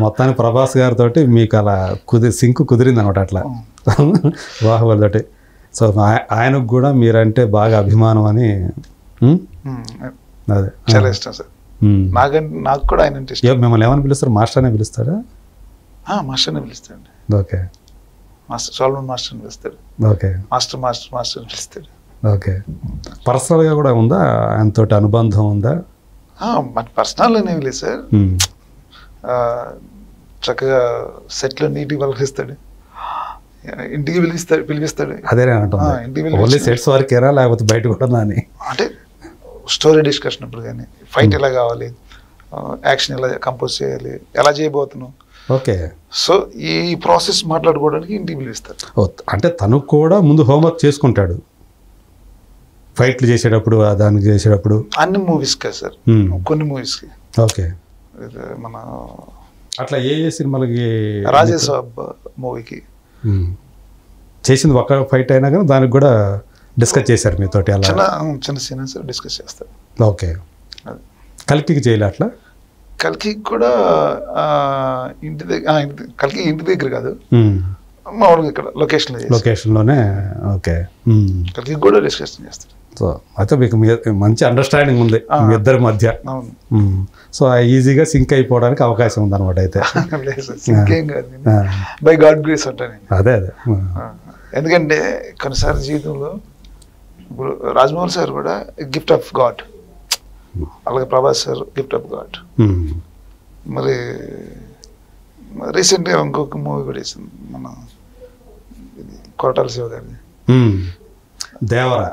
మొత్తానికి ప్రభాస్ గారితో మీకు అలా సింక్ కుదిరింది అనమాట అట్లా బాహుబలి తోటి. సో ఆయనకు కూడా మీరంటే బాగా అభిమానం అని. అదే చాలా ఇష్టం సార్. నాకు కూడా ఆయన అంటే ఇష్టం. మిమ్మల్ని ఏమని పిలుస్తారు? మాస్టర్ అనే పిలుస్తాడా? మాస్టర్నే పిలుస్తాడు. ఓకే. మాస్టర్ సోల్మన్ మాస్టర్ని పిలుస్తాడు. ఓకే. మాస్టర్ మాస్టర్ మాస్టర్ పిలుస్తాడు. ఓకే. పర్సనల్గా కూడా ఉందా ఆయనతో అనుబంధం ఉందా? మన పర్సనల్ అనేవి లేదు సార్. చక్కగా సెట్లో నీట్గా పలకరిస్తాడు, ఇంటికి పిలిపిస్తాడు. అదే ఇంటికి సెట్స్ వరకేరా లేకపోతే బయట కూడా అని అంటే స్టోరీ డిస్కషన్ అప్పుడు కానీ ఫైట్ ఎలా కావాలి, యాక్షన్ ఎలా కంపోజ్ చేయాలి, ఎలా చేయబోతున్నాం. ఓకే. సో ఈ ప్రాసెస్ మాట్లాడుకోవడానికి ఇంటికి పిలిపిస్తారు. అంటే తను కూడా ముందు హోంవర్క్ చేసుకుంటాడు ఫైట్లు చేసేటప్పుడు, దానికి చేసేటప్పుడు. అన్ని మూవీస్ కదా సార్, కొన్ని మూవీస్కి. ఓకే. మన అట్లా ఏ సినిమాలకి? రాజేసాబ్ మూవీకి చేసింది ఒక ఫైట్ అయినా కానీ దానికి కూడా డిస్కస్ చేశారు మీతో? చిన్న సీన్స్ డిస్కస్ చేస్తారు. ఓకే. కల్కికి చేయలే అట్లా? కల్కి కూడా ఇంటి దగ్గర, కల్కి ఇంటి దగ్గర కాదు, మామూలుగా ఇక్కడ లొకేషన్లోనే. ఓకే. కల్కి కూడా డిస్కషన్ చేస్తారు. సో అయితే మీకు మంచి అండర్స్టాండింగ్ ఉంది మీ ఇద్దరి మధ్య. సో ఈజీగా సింక్ అయిపోవడానికి అవకాశం ఉందన్నమాట అయితే. బై గాడ్ గ్రేస్ అంటాను. అదే అదే. ఎందుకంటే కొన్నిసార్లు జీవితంలో ఇప్పుడు రాజమౌళి సార్ కూడా గిఫ్ట్ ఆఫ్ గాడ్, అలాగే Prabhas sir gift of God. మరి రీసెంట్గా ఇంకొక మూవీ కూడా వేసింది మన కోటాల శివ గారిది, Devara.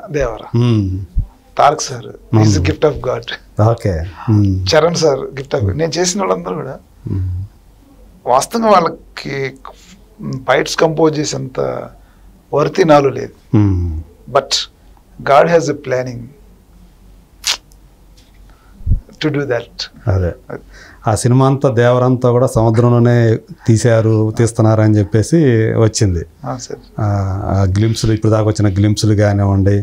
Tarak sir is gift of God. Okay. Charan sir gift of God. నేను చేసిన వాళ్ళందరూ కూడా వాస్తవంగా వాళ్ళకి ఫైట్స్ కంపోజ్ చేసేంత వర్తి నాలో లేదు. But God has a planning to do that. అదే ఆ సినిమా అంతా దేవరంతా కూడా సముద్రంలోనే తీస్తున్నారు అని చెప్పేసి వచ్చింది. ఆ గ్లిమ్స్లు, ఇప్పుడు దాకా వచ్చిన గ్లిమ్స్లు కానివ్వండి,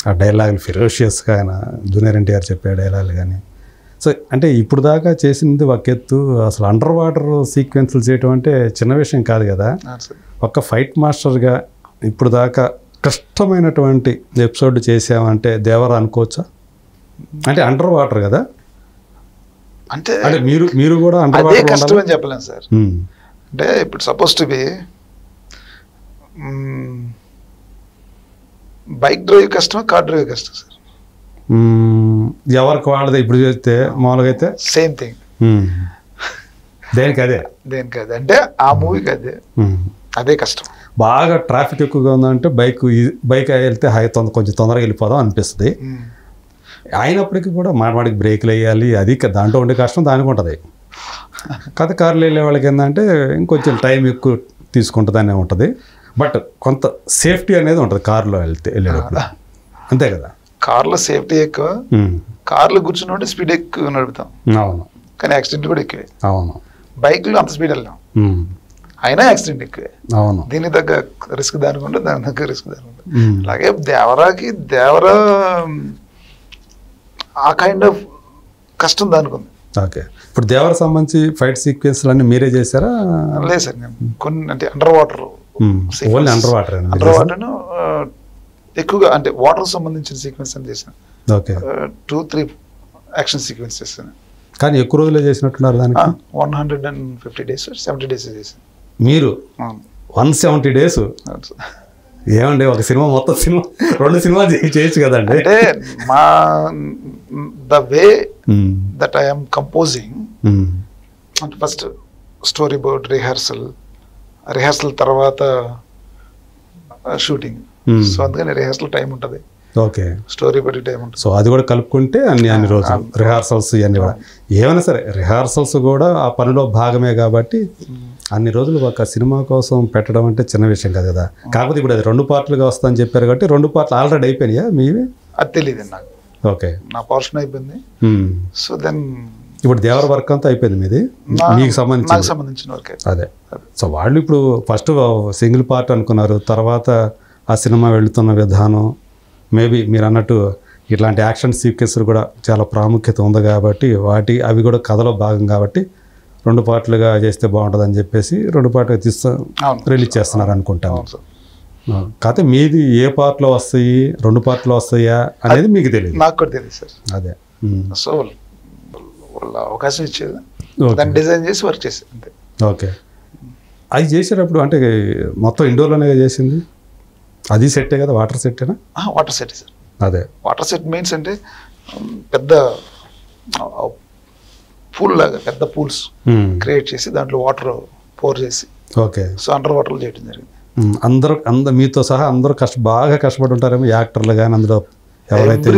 ఆ డైలాగులు ఫెరోషియస్గా ఆయన జూనియర్ ఎన్టీఆర్ చెప్పే డైలాగులు కానీ. సో అంటే ఇప్పుడు దాకా చేసింది ఒక ఎత్తు, అసలు అండర్ వాటర్ సీక్వెన్స్లు చేయటం అంటే చిన్న విషయం కాదు కదా. ఒక్క ఫైట్ మాస్టర్గా ఇప్పుడు దాకా కష్టమైనటువంటి ఎపిసోడ్ చేసామంటే దేవర అనుకోవచ్చా? అంటే అండర్ వాటర్ కదా, అంటే మీరు కూడా అదే కష్టం అని చెప్పలేము సార్. అంటే ఇప్పుడు suppose to be bike drive కష్టమా, కార్ డ్రైవ్ కష్టం సార్? ఎవరికి వాళ్ళది. ఇప్పుడు చేస్తే మామూలుగా అయితే సేమ్ థింగ్. దేనికి అదే అంటే ఆ మూవీకి అదే కష్టం. బాగా ట్రాఫిక్ ఎక్కువగా ఉందంటే బైక్ వెళ్తే కొంచెం తొందరగా వెళ్ళిపోదాం అనిపిస్తుంది. అయినప్పటికీ కూడా మాటికి బ్రేక్లు వేయాలి, అది దాంట్లో ఉండే కష్టం దానికి ఉంటుంది. కథ కార్లు వెళ్ళే వాళ్ళకి ఏంటంటే ఇంకొంచెం టైం ఎక్కువ తీసుకుంటుందనే ఉంటుంది. బట్ కొంత సేఫ్టీ అనేది ఉంటుంది కార్లో వెళ్ళేటప్పుడు, అంతే కదా. కార్లో సేఫ్టీ ఎక్కువ, కార్లో కూర్చున్నప్పుడు స్పీడ్ ఎక్కువ నడుపుతాం. అవును. కానీ యాక్సిడెంట్ కూడా ఎక్కువే. అవును. బైక్లో అంత స్పీడ్ వెళ్ళాం, అయినా యాక్సిడెంట్ ఎక్కువే. అవును. దీనికి తగ్గ రిస్క్ దానికి ఉంటుంది, దాని తగ్గ రిస్క్ దానికి ఉంటుంది. అలాగే దేవరా ఆ కైండ్ ఆఫ్ కష్టం దానికి ఉంది. ఓకే. ఇప్పుడు దేవర సంబంధించి ఫైట్ సీక్వెన్స్లు అన్నీ మీరే చేశారా? లేదు సార్, నేను కొన్ని అంటే అండర్ వాటర్ ఎక్కువగా, అంటే వాటర్ సంబంధించిన సీక్వెన్స్ అని చేశాను. ఓకే. 2-3 యాక్షన్ సీక్వెన్స్ చేశాను. కానీ ఎక్కువ రోజులు చేసినట్టున్నారు దానికి. 150 days 70 days చేశాను. మీరు 170 days? ఏమండి, ఒక సినిమా మొత్తం 2 సినిమాలు చేయొచ్చు కదండి. అంటే the way that I am composing, అంటే ఫస్ట్ స్టోరీ బోర్డ్, రిహార్సల్ తర్వాత షూటింగ్. సో అందుకని రిహార్సల్ టైం ఉంటుంది. ఓకే. స్టోరీ బట్టి టైం ఉంటుంది. సో అది కూడా కలుపుకుంటే అన్ని రోజులు రిహార్సల్స్ ఇవన్నీ కూడా. ఏమైనా సరే రిహార్సల్స్ కూడా ఆ పనిలో భాగమే కాబట్టి అన్ని రోజులు ఒక సినిమా కోసం పెట్టడం అంటే చిన్న విషయం కాదు కదా. కాకపోతే ఇప్పుడు అది 2 పార్ట్లుగా వస్తుందని చెప్పారు కాబట్టి 2 పార్ట్లు ఆల్రెడీ అయిపోయినాయా మీవి? అది తెలియదు నాకు. ఓకే. నా పోర్షన్ అయిపోయింది. సో దెన్ ఇప్పుడు దేవర వర్క్ అంతా అయిపోయింది మీది, మీకు సంబంధించిన వర్క్. అదే. సో వాళ్ళు ఇప్పుడు ఫస్ట్ సింగిల్ పార్ట్ అనుకున్నారు, తర్వాత ఆ సినిమా వెళుతున్న విధానం, మేబీ మీరు అన్నట్టు ఇట్లాంటి యాక్షన్ సీక్వెన్స్లు కూడా చాలా ప్రాముఖ్యత ఉంది కాబట్టి అవి కూడా కథలో భాగం కాబట్టి 2 పార్ట్లుగా చేస్తే బాగుంటుంది అని చెప్పేసి 2 పార్ట్లుగా రిలీజ్ చేస్తున్నారు అనుకుంటాను. కాకపోతే మీది ఏ పార్ట్లో వస్తాయి, 2 పార్ట్లో వస్తాయా అనేది మీకు తెలియదు. నాకు కూడా తెలియదు సార్. అదే. సో వాళ్ళ అవకాశం ఇచ్చేది, దాన్ని డిజైన్ చేసి వర్క్ చేసి అంతే. ఓకే. అది చేసేటప్పుడు అంటే మొత్తం ఇండోర్లోనే చేసింది, అది సెట్టే కదా, వాటర్ సెట్టేనా? Water set sir. అదే వాటర్ సెట్ మీన్స్ అంటే పెద్ద పూల్ లాగా పెద్ద పూల్స్ క్రియేట్ చేసి దాంట్లో వాటర్ పోర్ చేసి, ఓకే. సో అండర్ వాటర్లో చేయడం జరిగింది. అందరూ మీతో సహా అందరూ బాగా కష్టపడి ఉంటారేమో, యాక్టర్లు కానీ అందులో ఎవరైతే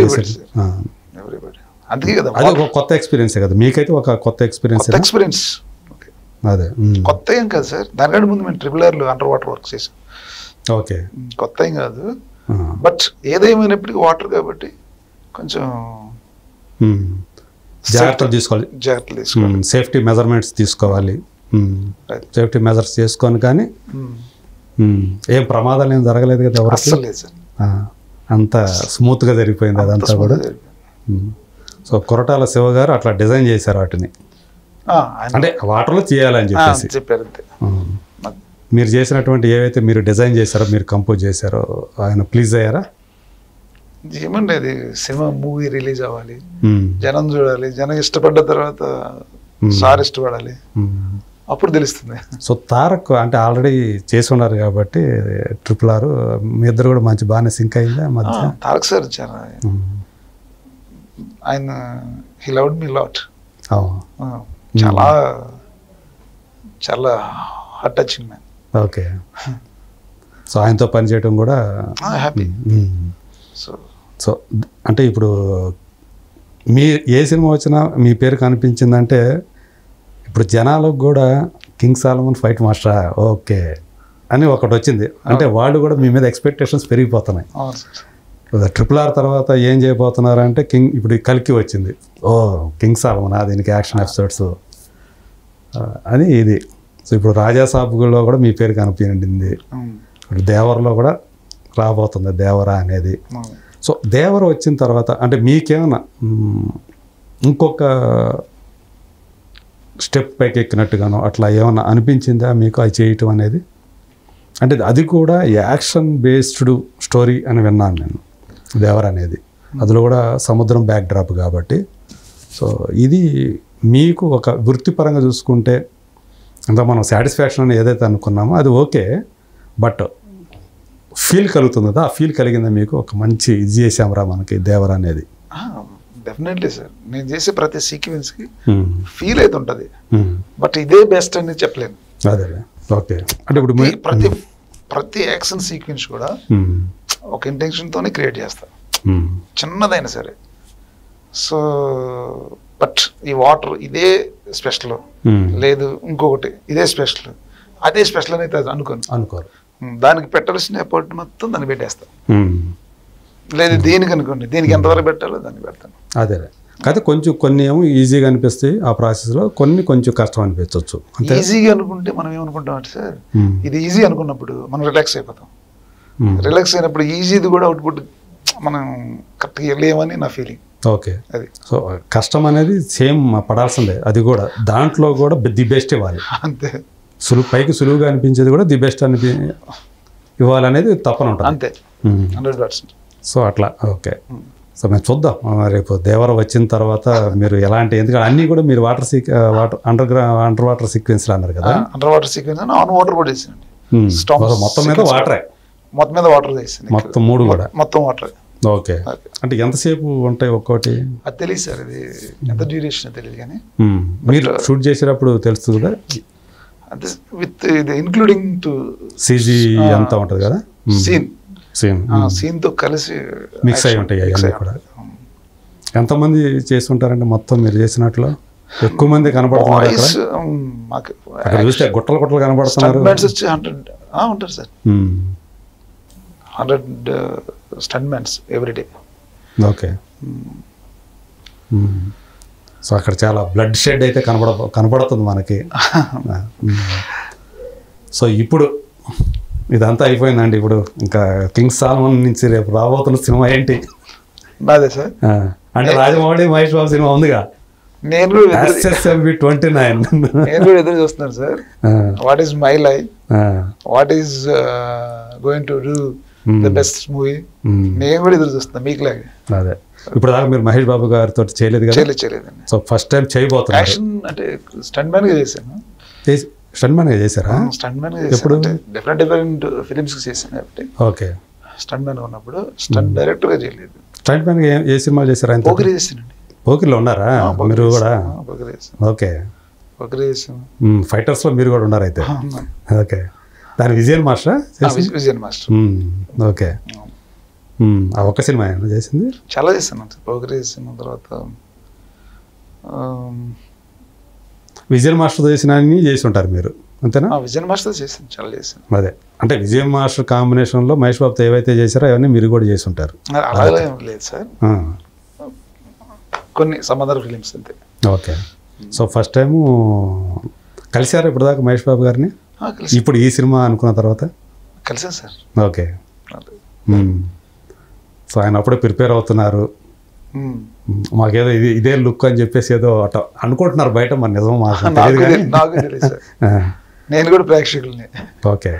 అందుకే కదా అది ఒక కొత్త ఎక్స్పీరియన్స్ కదా మీకైతే, ఒక కొత్త ఎక్స్పీరియన్స్. అదే కొత్త ఏం కాదు సార్, దానికంటే ముందు మేము RRRలో అండర్ వాటర్ వర్క్ చేసాం. ఓకే. కొత్త ఏం కాదు, బట్ ఏదేమైనప్పటికీ వాటర్ కాబట్టి కొంచెం జాగ్రత్తలు తీసుకోవాలి, సేఫ్టీ మెజర్మెంట్స్ తీసుకోవాలి, సేఫ్టీ మెజర్స్ చేసుకొని. కానీ ఏం ప్రమాదాలు ఏం జరగలేదు కదా ఎవరికి? అంత స్మూత్గా జరిగిపోయింది అదంతా కూడా. సో కొరటాల శివ గారు అట్లా డిజైన్ చేశారు వాటిని, అంటే వాటర్లో చేయాలని చెప్పేసి చెప్పారు. మీరు చేసినటువంటి ఏవైతే మీరు డిజైన్ చేశారో, మీరు కంపోజ్ చేశారో, ఆయన ప్లీజ్ అయ్యారా? ఏమండి, అది సినిమా మూవీ రిలీజ్ అవ్వాలి, జనం చూడాలి, జనం ఇష్టపడ్డ తర్వాత సార్ ఇష్టపడాలి, అప్పుడు తెలుస్తుంది. సో తారక్ అంటే ఆల్రెడీ చేసి ఉన్నారు కాబట్టి RRR, మీ ఇద్దరు కూడా మంచి బాగానే సింక్ అయిందా మధ్య? తారక్ సార్ ఆయన హీ లవ్డ్ మీ లాట్, చాలా చాలా heart touching man. Okay. So ఆయనతో పనిచేయడం కూడా హ్యాపీ. సో అంటే ఇప్పుడు మీ ఏ సినిమా వచ్చినా మీ పేరు కనిపించిందంటే ఇప్పుడు జనాలకు కూడా కింగ్ సాలమన్ ఫైట్ మాస్టరా ఓకే అని ఒకటి వచ్చింది అంటే, వాళ్ళు కూడా మీ మీద ఎక్స్పెక్టేషన్స్ పెరిగిపోతున్నాయి. RRR తర్వాత ఏం చేయబోతున్నారు అంటే ఇప్పుడు కల్కి వచ్చింది, ఓ కింగ్ సాలమన్ దీనికి యాక్షన్ ఎపిసోడ్స్ అని ఇది. సో ఇప్పుడు రాజాసాబ్లో కూడా మీ పేరు కనిపించింది, ఇప్పుడు దేవరలో కూడా రాబోతుంది దేవరా అనేది. సో దేవర వచ్చిన తర్వాత అంటే మీకేమన్నా ఇంకొక స్టెప్ పైకి ఎక్కినట్టుగానో అట్లా ఏమన్నా అనిపించిందా మీకు అది చేయటం అనేది? అంటే అది కూడా యాక్షన్ బేస్డ్ స్టోరీ అని విన్నాను నేను, దేవర అనేది. అందులో కూడా సముద్రం బ్యాక్ డ్రాప్ కాబట్టి. సో ఇది మీకు ఒక వృత్తిపరంగా చూసుకుంటే అంటే మనం సాటిస్ఫాక్షన్ అని ఏదైతే అనుకున్నామో అది ఓకే, బట్ ఫీల్ కలుగుతుంది కదా, ఆ ఫీల్ కలిగిందా మీకు? ఒక మంచి ఇది చేసాంరా మనకి దేవర అనేది. డెఫినెట్లీ సార్, నేను చేసే ప్రతి సీక్వెన్స్కి ఫీల్ అయితే ఉంటుంది, బట్ ఇదే బెస్ట్ అని చెప్పలేను. అదే ఓకే. అంటే ఇప్పుడు ప్రతి యాక్షన్ సీక్వెన్స్ కూడా ఒక ఇంటెన్షన్తోనే క్రియేట్ చేస్తాను, చిన్నదైనా సరే. సో బట్ ఈ వాటర్ ఇదే స్పెషల్, లేదు ఇంకొకటి ఇదే స్పెషల్, అదే స్పెషల్ అని అయితే అనుకోరు. దానికి పెట్టాల్సిన ఎఫర్ట్ మొత్తం దాన్ని పెట్టేస్తాను. లేదు దీనికి అనుకోండి, దీనికి ఎంతవరకు పెట్టాలో దాన్ని పెడతాను. అదే అయితే కొన్ని ఏమో ఈజీగా అనిపిస్తాయి ఆ ప్రాసెస్లో, కొన్ని కొంచెం కష్టం అనిపించవచ్చు. ఈజీగా అనుకుంటే మనం ఏమనుకుంటాం అంటే సార్, ఇది ఈజీ అనుకున్నప్పుడు మనం రిలాక్స్ అయిపోతాం. రిలాక్స్ అయినప్పుడు ఈజీది కూడా అవుట్పుట్ మనం కరెక్ట్గా వెళ్ళేమని నా ఫీలింగ్. ఓకే. అది సో కష్టం అనేది సేమ్ పడాల్సిందే, అది కూడా దాంట్లో కూడా ది బెస్ట్ ఇవ్వాలి అంతే. పైకి సులువుగా అనిపించేది కూడా ది బెస్ట్ ఇవ్వాలనేది తప్పన ఉంటుంది అంతే, 100%. సో అట్లా ఓకే. సో మేము చూద్దాం రేపు దేవర వచ్చిన తర్వాత మీరు ఎలాంటి, ఎందుకంటే అన్నీ కూడా మీరు అండర్ వాటర్ సీక్వెన్స్లు అన్నారు కదా. Under water sequence on water కూడా చేసానండి, మొత్తం మీద వాటరే, మొత్తం మీద వాటర్ చేసాను, మొత్తం 3 కూడా మొత్తం వాటర్. ఓకే. అంటే ఎంతసేపు ఉంటాయి ఒక్కోటి? అది తెలియదు సార్, ఇది ఎంత డ్యూరేషన్ తెలియదు, కానీ మీరు షూట్ చేసేటప్పుడు తెలుస్తుంది కదా, అంటే విత్ ఇది ఇంక్లూడింగ్ టు సీజీ అంతా ఉంటుంది కదా, సీన్ తో కలిసి మిక్స్ అయి ఉంటాయి అవన్నీ కూడా. ఎంతమంది చేస్తుంటారంటే మొత్తం మీరు చేసినట్లు ఎక్కువ మంది కనబడుతున్నారు అక్కడ చూస్తే, గుట్టలు కనబడుతున్నారు. ఉంటారు సార్, 100 స్టంట్మెన్స్ ఎవ్రీడే. ఓకే. సో అక్కడ చాలా బ్లడ్ షెడ్ అయితే కనబడుతుంది మనకి. సో ఇప్పుడు ఇదంతా అయిపోయిందండి, ఇప్పుడు ఇంకా కింగ్ సాలమన్ నుంచి రేపు రాబోతున్న సినిమా ఏంటి? అదే సార్, అంటే రాజమౌళి మహేష్ బాబు సినిమా ఉందిగా, నేను కూడా SSMB 29. నేను కూడా ఎదురు చూస్తున్నాను sir. What is my life, what is going to do the best movie. నేను కూడా ఎదురు చూస్తున్నా మీకులాగే. అదే ఇప్పుడు దాకా మీరు మహేష్ బాబు గారితో చేయలేదు కదా? చేయలేదండి. సో ఫస్ట్ టైం చేయబోతున్నారు. యాక్షన్ అంటే స్టంట్ మ్యాన్ గా చేశాను. స్టంట్ మ్యాన్ గా చేశారా? స్టంట్ మ్యాన్ గా చేశాను. డిఫరెంట్ ఫిలిమ్స్ కి చేశాను కాబట్టి. ఓకే. స్టంట్ మ్యాన్ ఉన్నప్పుడు స్టంట్ డైరెక్టర్ గా చేయలేదు. స్టంట్ మ్యాన్ గా ఏ సినిమాలు చేశారా? పోకిరి చేశానండి. పోకిరిలో ఉన్నారా మీరు కూడా? పోకిరి చేశాను. ఓకే. పోకిరి చేశాను. ఫైటర్స్ లో మీరు కూడా ఉన్నారు అయితే. ఓకే. దాని Vijayan master? Vijayan master. Okay. ఆ ఒక్క సినిమా చేసింది? చాలా చేశాను. పోకిరి చేసిన తర్వాత విజయన్ మాస్టర్ చేసిన చేసి ఉంటారు మీరు, అంతేనా? విజయన్ మాస్టర్ చేశాను, చాలా చేశాను. అదే అంటే విజయన్ మాస్టర్ కాంబినేషన్ లో మహేష్ బాబుతో ఏవైతే చేశారో అవన్నీ మీరు కూడా చేసి ఉంటారు. అలాగే లేదు సార్, కొన్ని సమాధాన ఫిలిమ్స్ అంతే. ఓకే. సో ఫస్ట్ టైము కలిశారు ఇప్పుడు దాకా మహేష్ బాబు గారిని? ఇప్పుడు ఈ సినిమా అనుకున్న తర్వాత కలిసాను సార్. ఓకే. సో ఆయన అప్పుడే ప్రిపేర్ అవుతున్నారు. మాకేదో ఇదే లుక్ అని చెప్పేసి ఏదో అట అనుకుంటున్నారు బయట, మరి నిజం మాకు తెలియదు కానీ. నాకు తెలియదు సార్, నేను కూడా ప్రేక్షకుల్ని. ఓకే.